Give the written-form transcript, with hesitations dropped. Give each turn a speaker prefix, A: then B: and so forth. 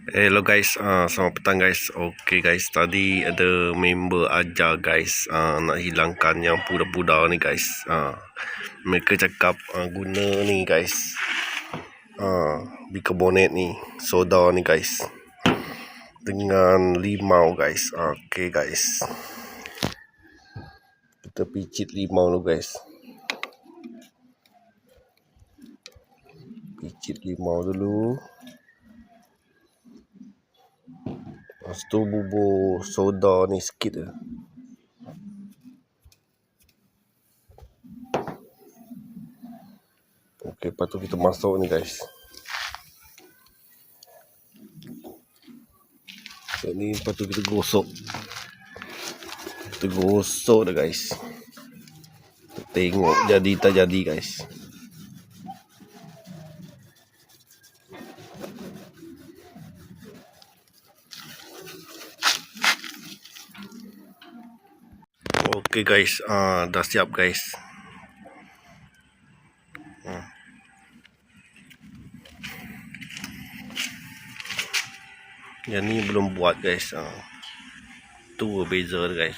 A: Hello guys, selamat petang guys. Okay guys, tadi ada member ajar guys nak hilangkan yang pudar-pudar ni guys. Mereka cakap guna ni guys, bicarbonate ni, soda ni guys, dengan limau guys. Okay guys, kita picit limau dulu guys. Picit limau dulu. Lepas tu bubur soda ni sikit je. Okey, lepas tu kita masuk ni guys. Ni lepas tu kita gosok. Kita gosok dah guys. Kita tengok jadi tak jadi guys. Okey guys, dah siap guys. Yang ni belum buat guys. Tu beza guys.